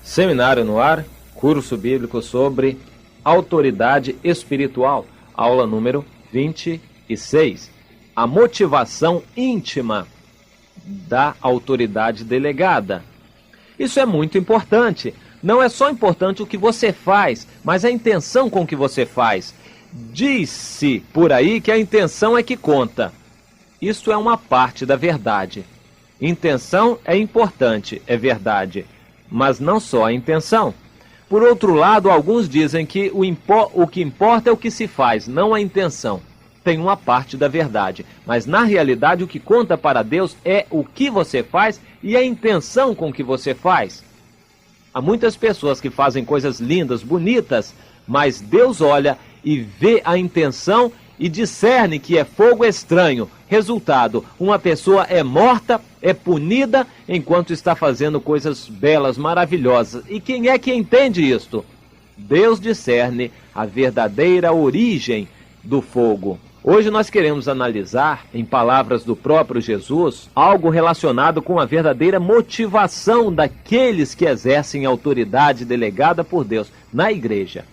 Seminário no Ar, curso bíblico sobre autoridade espiritual, aula número 26. A motivação íntima da autoridade delegada. Isso é muito importante. Não é só importante o que você faz, mas a intenção com que você faz. Diz-se por aí que a intenção é que conta. Isso é uma parte da verdade. Intenção é importante, é verdade, mas não só a intenção. Por outro lado, alguns dizem que o que importa é o que se faz, não a intenção. Tem uma parte da verdade, mas na realidade o que conta para Deus é o que você faz e a intenção com que você faz. Há muitas pessoas que fazem coisas lindas, bonitas, mas Deus olha e vê a intenção e discerne que é fogo estranho. Resultado, uma pessoa é morta, é punida, enquanto está fazendo coisas belas, maravilhosas. E quem é que entende isto? Deus discerne a verdadeira origem do fogo. Hoje nós queremos analisar, em palavras do próprio Jesus, algo relacionado com a verdadeira motivação daqueles que exercem autoridade delegada por Deus na igreja.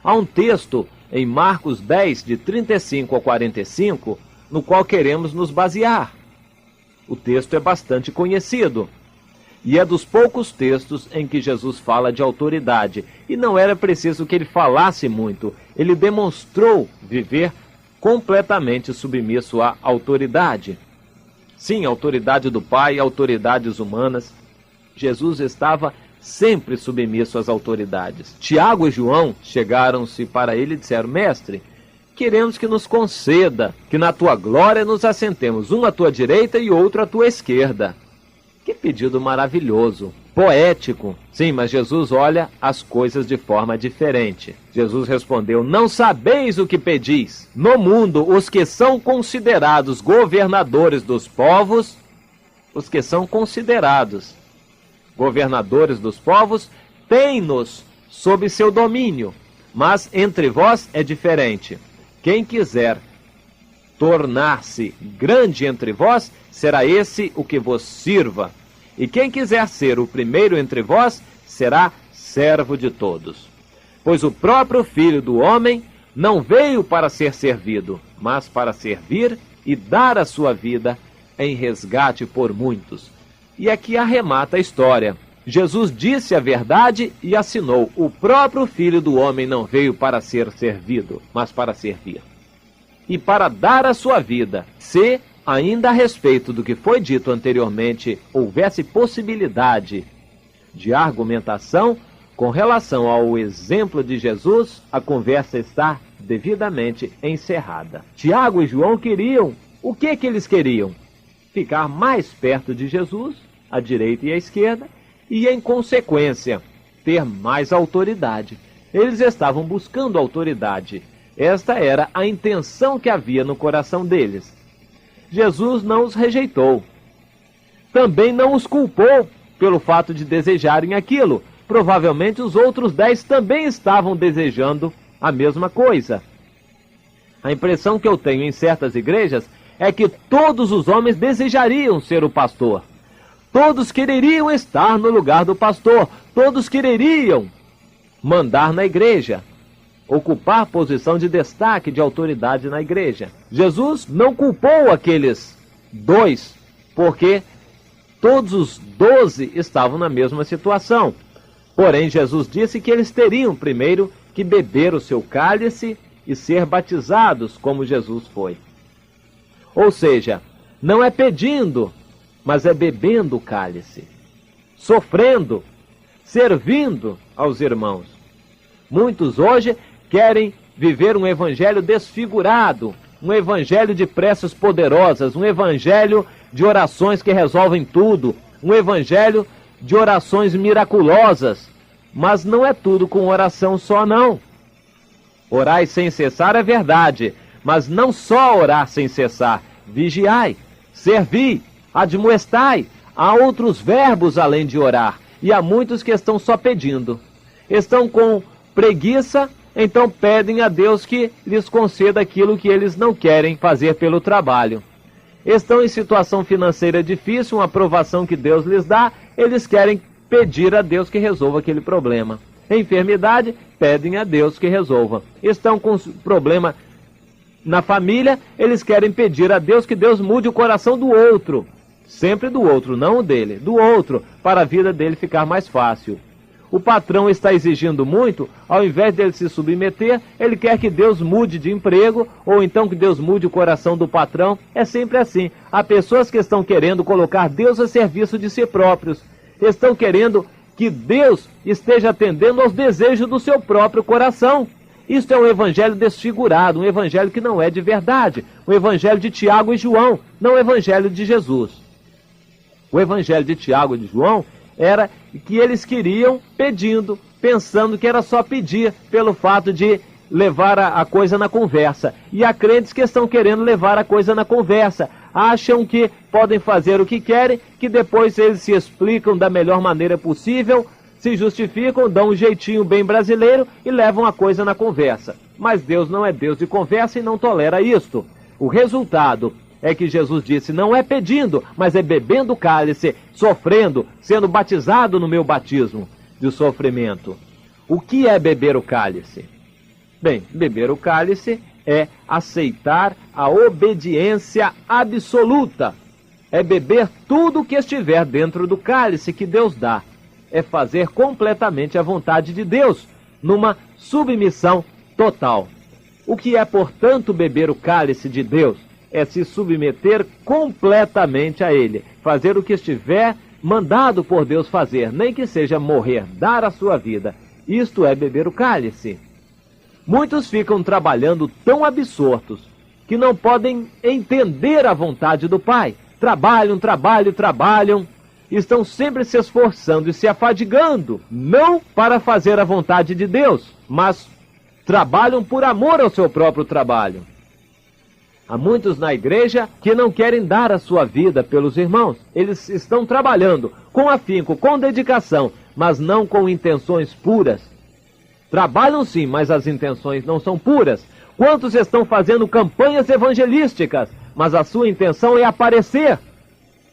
Há um texto em Marcos 10, de 35 a 45, no qual queremos nos basear. O texto é bastante conhecido e é dos poucos textos em que Jesus fala de autoridade. E não era preciso que ele falasse muito, ele demonstrou viver completamente submisso à autoridade. Sim, a autoridade do Pai, autoridades humanas. Jesus estava sempre submisso às autoridades. Tiago e João chegaram-se para ele e disseram: Mestre, queremos que nos conceda que na tua glória nos assentemos, um à tua direita e outro à tua esquerda. Que pedido maravilhoso, poético. Sim, mas Jesus olha as coisas de forma diferente. Jesus respondeu: não sabeis o que pedis. No mundo, os que são considerados governadores dos povos, os que são considerados governadores dos povos, têm-nos sob seu domínio. Mas entre vós é diferente. Quem quiser tornar-se grande entre vós, será esse o que vos sirva. E quem quiser ser o primeiro entre vós, será servo de todos. Pois o próprio Filho do Homem não veio para ser servido, mas para servir e dar a sua vida em resgate por muitos. E aqui arremata a história. Jesus disse a verdade e assinou: o próprio Filho do Homem não veio para ser servido, mas para servir e para dar a sua vida. Se, ainda a respeito do que foi dito anteriormente, houvesse possibilidade de argumentação com relação ao exemplo de Jesus, a conversa está devidamente encerrada. Tiago e João queriam, o que eles queriam? Ficar mais perto de Jesus, à direita e à esquerda, e, em consequência, ter mais autoridade. Eles estavam buscando autoridade. Esta era a intenção que havia no coração deles. Jesus não os rejeitou. Também não os culpou pelo fato de desejarem aquilo. Provavelmente os outros 10 também estavam desejando a mesma coisa. A impressão que eu tenho em certas igrejas é que todos os homens desejariam ser o pastor. Todos quereriam estar no lugar do pastor. Todos quereriam mandar na igreja, ocupar posição de destaque, de autoridade na igreja. Jesus não culpou aqueles 2, porque todos os 12 estavam na mesma situação. Porém, Jesus disse que eles teriam primeiro que beber o seu cálice e ser batizados como Jesus foi. Ou seja, não é pedindo, mas é bebendo o cálice, sofrendo, servindo aos irmãos. Muitos hoje querem viver um evangelho desfigurado, um evangelho de preces poderosas, um evangelho de orações que resolvem tudo, um evangelho de orações miraculosas. Mas não é tudo com oração só, não. Orai sem cessar é verdade, mas não só orar sem cessar. Vigiai, servi, admoestai. Há outros verbos além de orar, e há muitos que estão só pedindo. Estão com preguiça, então pedem a Deus que lhes conceda aquilo que eles não querem fazer pelo trabalho. Estão em situação financeira difícil, uma aprovação que Deus lhes dá, eles querem pedir a Deus que resolva aquele problema. Enfermidade, pedem a Deus que resolva. Estão com problema na família, eles querem pedir a Deus que Deus mude o coração do outro. Sempre do outro, não o dele, do outro, para a vida dele ficar mais fácil. O patrão está exigindo muito, ao invés dele se submeter, ele quer que Deus mude de emprego, ou então que Deus mude o coração do patrão. É sempre assim. Há pessoas que estão querendo colocar Deus a serviço de si próprios. Estão querendo que Deus esteja atendendo aos desejos do seu próprio coração. Isto é um evangelho desfigurado, um evangelho que não é de verdade. O evangelho de Tiago e João, não o evangelho de Jesus. O evangelho de Tiago e de João era que eles queriam pedindo, pensando que era só pedir pelo fato de levar a coisa na conversa. E há crentes que estão querendo levar a coisa na conversa. Acham que podem fazer o que querem, que depois eles se explicam da melhor maneira possível, se justificam, dão um jeitinho bem brasileiro e levam a coisa na conversa. Mas Deus não é Deus de conversa e não tolera isto. O resultado é que Jesus disse, não é pedindo, mas é bebendo o cálice, sofrendo, sendo batizado no meu batismo de sofrimento. O que é beber o cálice? Bem, beber o cálice é aceitar a obediência absoluta. É beber tudo o que estiver dentro do cálice que Deus dá. É fazer completamente a vontade de Deus, numa submissão total. O que é, portanto, beber o cálice de Deus? É se submeter completamente a Ele, fazer o que estiver mandado por Deus fazer, nem que seja morrer, dar a sua vida. Isto é beber o cálice. Muitos ficam trabalhando tão absortos que não podem entender a vontade do Pai. Trabalham, estão sempre se esforçando e se afadigando, não para fazer a vontade de Deus, mas trabalham por amor ao seu próprio trabalho. Há muitos na igreja que não querem dar a sua vida pelos irmãos. Eles estão trabalhando com afinco, com dedicação, mas não com intenções puras. Trabalham sim, mas as intenções não são puras. Quantos estão fazendo campanhas evangelísticas, mas a sua intenção é aparecer?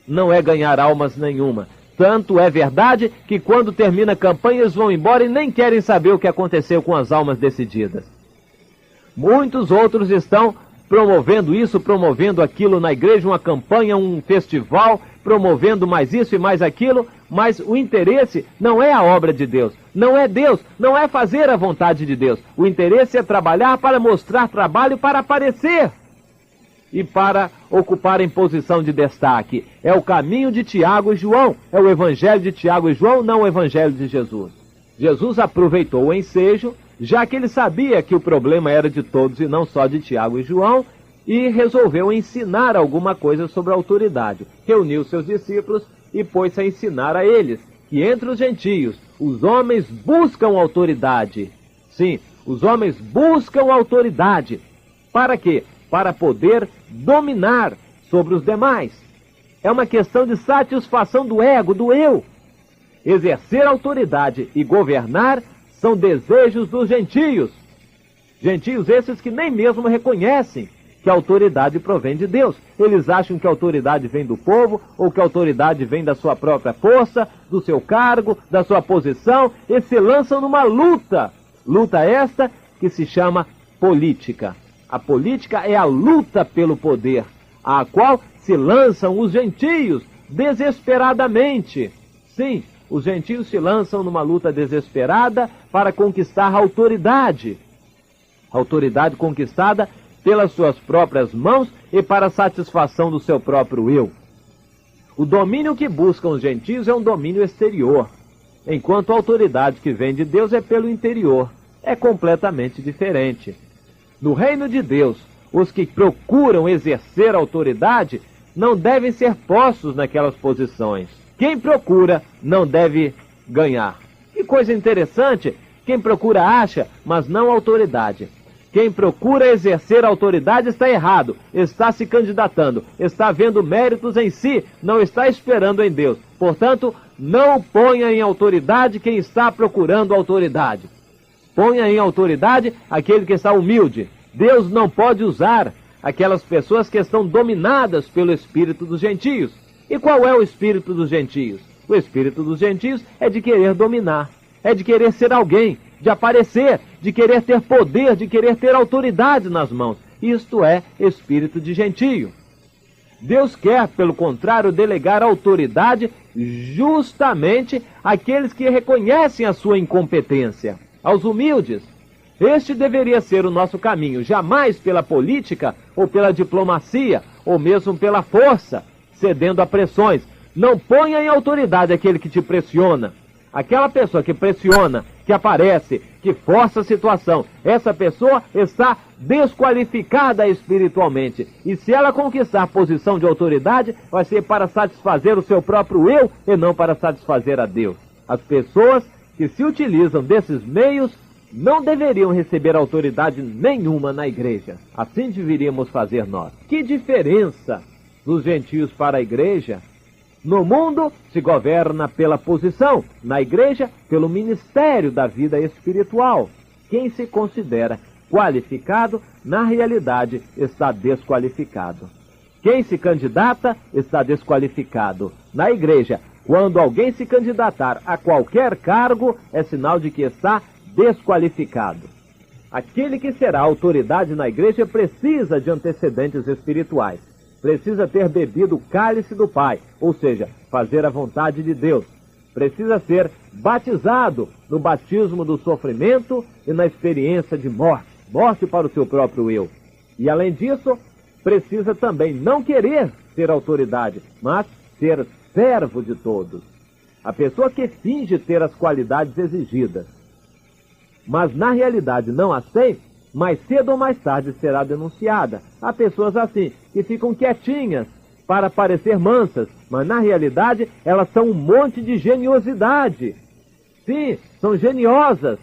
Não é ganhar almas nenhuma. Tanto é verdade que quando termina a campanha eles vão embora e nem querem saber o que aconteceu com as almas decididas. Muitos outros estão promovendo isso, promovendo aquilo na igreja, uma campanha, um festival, promovendo mais isso e mais aquilo, mas o interesse não é a obra de Deus, não é Deus, não é fazer a vontade de Deus. O interesse é trabalhar para mostrar trabalho, para aparecer e para ocupar em posição de destaque. É o caminho de Tiago e João, é o evangelho de Tiago e João, não o evangelho de Jesus. Jesus aproveitou o ensejo, já que ele sabia que o problema era de todos e não só de Tiago e João, e resolveu ensinar alguma coisa sobre a autoridade. Reuniu seus discípulos e pôs-se a ensinar a eles que entre os gentios os homens buscam autoridade. Sim, os homens buscam autoridade. Para quê? Para poder dominar sobre os demais. É uma questão de satisfação do ego, do eu. Exercer autoridade e governar são desejos dos gentios. Gentios esses que nem mesmo reconhecem que a autoridade provém de Deus. Eles acham que a autoridade vem do povo, ou que a autoridade vem da sua própria força, do seu cargo, da sua posição, e se lançam numa luta. Luta esta que se chama política. A política é a luta pelo poder, a qual se lançam os gentios desesperadamente. Sim, os gentios se lançam numa luta desesperada para conquistar a autoridade. A autoridade conquistada pelas suas próprias mãos e para a satisfação do seu próprio eu. O domínio que buscam os gentios é um domínio exterior, enquanto a autoridade que vem de Deus é pelo interior. É completamente diferente. No reino de Deus, os que procuram exercer autoridade não devem ser postos naquelas posições. Quem procura não deve ganhar. Que coisa interessante, quem procura acha, mas não autoridade. Quem procura exercer autoridade está errado, está se candidatando, está vendo méritos em si, não está esperando em Deus. Portanto, não ponha em autoridade quem está procurando autoridade. Ponha em autoridade aquele que está humilde. Deus não pode usar aquelas pessoas que estão dominadas pelo espírito dos gentios. E qual é o espírito dos gentios? O espírito dos gentios é de querer dominar, é de querer ser alguém, de aparecer, de querer ter poder, de querer ter autoridade nas mãos. Isto é espírito de gentio. Deus quer, pelo contrário, delegar autoridade justamente àqueles que reconhecem a sua incompetência, aos humildes. Este deveria ser o nosso caminho, jamais pela política ou pela diplomacia, ou mesmo pela força, cedendo a pressões. Não ponha em autoridade aquele que te pressiona. Aquela pessoa que pressiona, que aparece, que força a situação, essa pessoa está desqualificada espiritualmente. E se ela conquistar posição de autoridade, vai ser para satisfazer o seu próprio eu e não para satisfazer a Deus. As pessoas que se utilizam desses meios não deveriam receber autoridade nenhuma na igreja. Assim deveríamos fazer nós. Que diferença dos gentios para a igreja? No mundo se governa pela posição, na igreja pelo ministério da vida espiritual. Quem se considera qualificado, na realidade está desqualificado. Quem se candidata está desqualificado. Na igreja, quando alguém se candidatar a qualquer cargo, é sinal de que está desqualificado. Aquele que será autoridade na igreja precisa de antecedentes espirituais. Precisa ter bebido o cálice do Pai, ou seja, fazer a vontade de Deus. Precisa ser batizado no batismo do sofrimento e na experiência de morte, morte para o seu próprio eu. E além disso, precisa também não querer ser autoridade, mas ser servo de todos. A pessoa que finge ter as qualidades exigidas, mas na realidade não as tem, mais cedo ou mais tarde será denunciada. Há pessoas assim, que ficam quietinhas para parecer mansas, mas na realidade elas são um monte de geniosidade. Sim, são geniosas,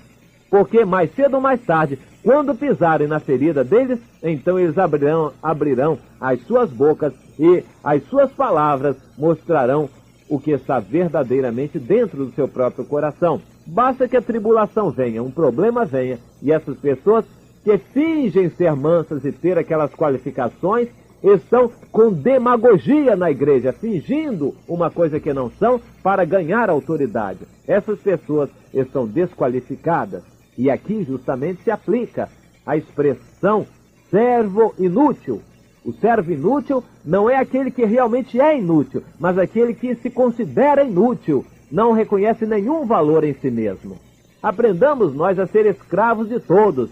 porque mais cedo ou mais tarde, quando pisarem na ferida deles, então eles abrirão as suas bocas e as suas palavras mostrarão o que está verdadeiramente dentro do seu próprio coração. Basta que a tribulação venha, um problema venha, e essas pessoas que fingem ser mansas e ter aquelas qualificações, estão com demagogia na igreja, fingindo uma coisa que não são para ganhar autoridade. Essas pessoas estão desqualificadas. E aqui justamente se aplica a expressão servo inútil. O servo inútil não é aquele que realmente é inútil, mas aquele que se considera inútil, não reconhece nenhum valor em si mesmo. Aprendamos nós a ser escravos de todos,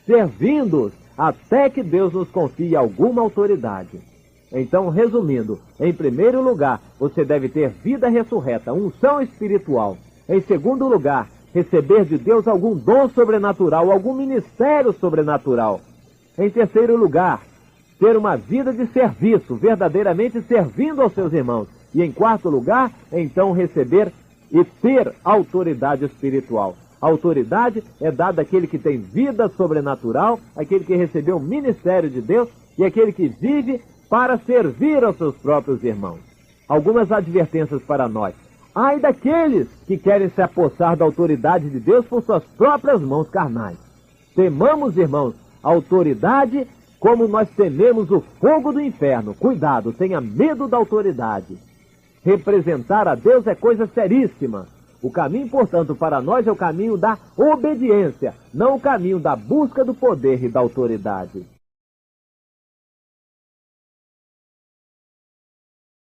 servindo-os até que Deus nos confie alguma autoridade. Então, resumindo, em primeiro lugar, você deve ter vida ressurreta, unção espiritual. Em segundo lugar, receber de Deus algum dom sobrenatural, algum ministério sobrenatural. Em terceiro lugar, ter uma vida de serviço, verdadeiramente servindo aos seus irmãos. E em quarto lugar, então receber e ter autoridade espiritual. A autoridade é dada àquele que tem vida sobrenatural, aquele que recebeu o ministério de Deus e aquele que vive para servir aos seus próprios irmãos. Algumas advertências para nós. Ai daqueles que querem se apossar da autoridade de Deus por suas próprias mãos carnais. Temamos, irmãos, a autoridade como nós tememos o fogo do inferno. Cuidado, tenha medo da autoridade. Representar a Deus é coisa seríssima. O caminho, portanto, para nós é o caminho da obediência, não o caminho da busca do poder e da autoridade.